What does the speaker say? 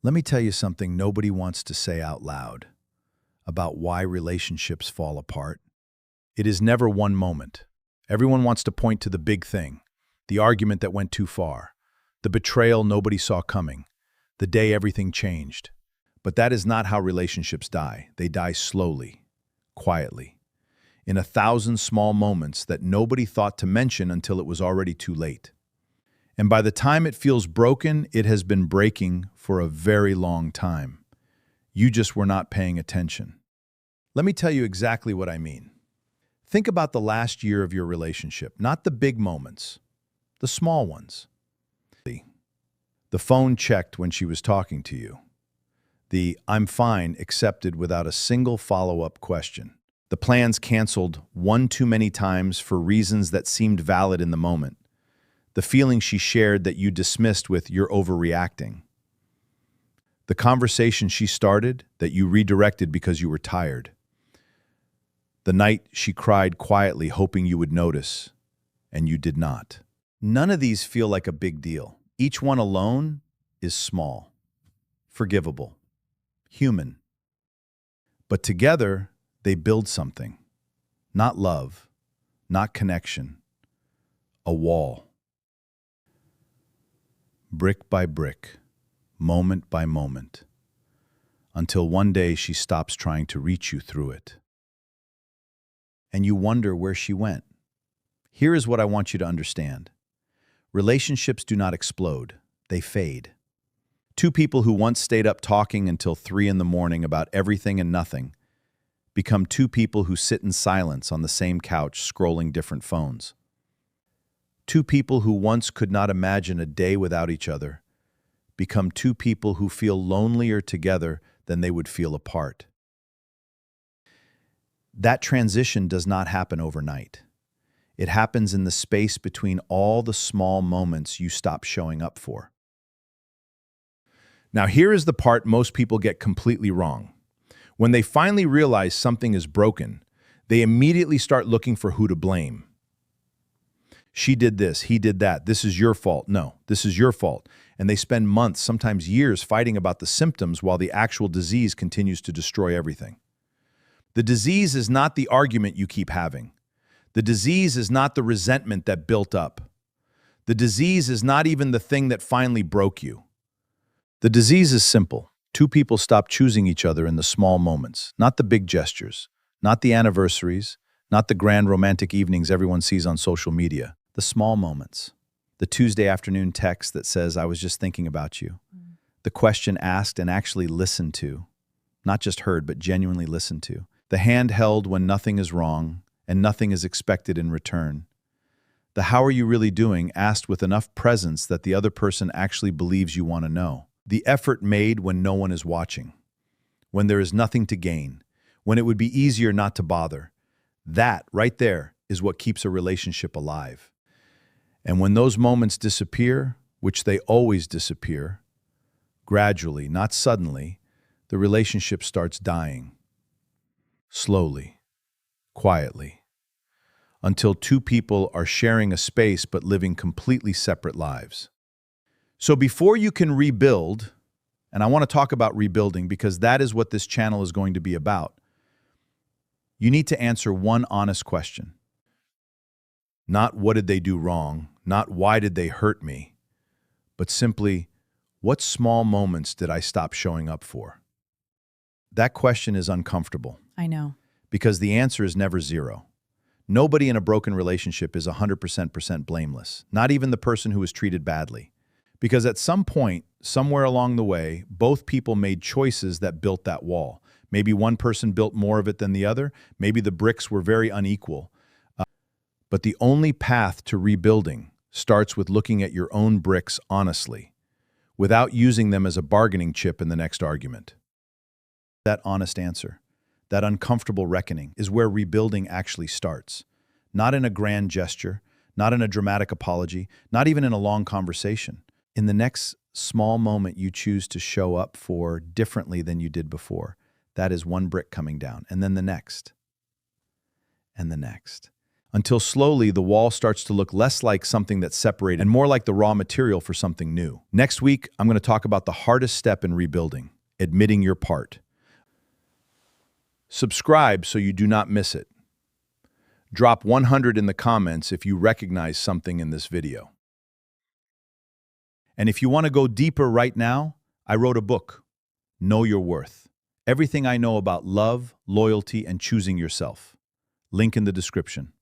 Let me tell you something nobody wants to say out loud about why relationships fall apart. It is never one moment. Everyone wants to point to the big thing, the argument that went too far, the betrayal nobody saw coming, the day everything changed. But that is not how relationships die. They die slowly, quietly, in 1,000 small moments that nobody thought to mention until it was already too late. And by the time it feels broken, it has been breaking for a very long time. You just were not paying attention. Let me tell you exactly what I mean. Think about the last year of your relationship, not the big moments, the small ones. The phone checked when she was talking to you. The "I'm fine" accepted without a single follow-up question. The plans canceled one too many times for reasons that seemed valid in the moment. The feeling she shared that you dismissed with "you're overreacting." The conversation she started that you redirected because you were tired. The night she cried quietly hoping you would notice, and you did not. None of these feel like a big deal. Each one alone is small, forgivable, human. But together, they build something. Not love, not connection, a wall. Brick by brick, moment by moment, until one day she stops trying to reach you through it. And you wonder where she went. Here is what I want you to understand. Relationships do not explode, they fade. Two people who once stayed up talking until 3 a.m. about everything and nothing become two people who sit in silence on the same couch scrolling different phones. Two people who once could not imagine a day without each other become two people who feel lonelier together than they would feel apart. That transition does not happen overnight. It happens in the space between all the small moments you stop showing up for. Now, here is the part most people get completely wrong. When they finally realize something is broken, they immediately start looking for who to blame. She did this, he did that, this is your fault. No, this is your fault. And they spend months, sometimes years, fighting about the symptoms while the actual disease continues to destroy everything. The disease is not the argument you keep having. The disease is not the resentment that built up. The disease is not even the thing that finally broke you. The disease is simple. Two people stop choosing each other in the small moments, not the big gestures, not the anniversaries, not the grand romantic evenings everyone sees on social media. The small moments. The Tuesday afternoon text that says, "I was just thinking about you." The question asked and actually listened to. Not just heard, but genuinely listened to. The hand held when nothing is wrong and nothing is expected in return. The "how are you really doing" asked with enough presence that the other person actually believes you want to know. The effort made when no one is watching. When there is nothing to gain. When it would be easier not to bother. That, right there, is what keeps a relationship alive. And when those moments disappear, which they always disappear, gradually, not suddenly, the relationship starts dying. Slowly, quietly, until two people are sharing a space but living completely separate lives. So before you can rebuild, and I want to talk about rebuilding because that is what this channel is going to be about, you need to answer one honest question. Not what did they do wrong, not why did they hurt me, but simply, what small moments did I stop showing up for? That question is uncomfortable. I know. Because the answer is never zero. Nobody in a broken relationship is 100% blameless, not even the person who was treated badly. Because at some point, somewhere along the way, both people made choices that built that wall. Maybe one person built more of it than the other. Maybe the bricks were very unequal. But the only path to rebuilding starts with looking at your own bricks honestly, without using them as a bargaining chip in the next argument. That honest answer, that uncomfortable reckoning, is where rebuilding actually starts. Not in a grand gesture, not in a dramatic apology, not even in a long conversation. In the next small moment you choose to show up for differently than you did before. That is one brick coming down, and then the next, and the next, until slowly the wall starts to look less like something that's separated and more like the raw material for something new. Next week, I'm going to talk about the hardest step in rebuilding, admitting your part. Subscribe so you do not miss it. Drop 100 in the comments if you recognize something in this video. And if you want to go deeper right now, I wrote a book, Know Your Worth. Everything I know about love, loyalty, and choosing yourself. Link in the description.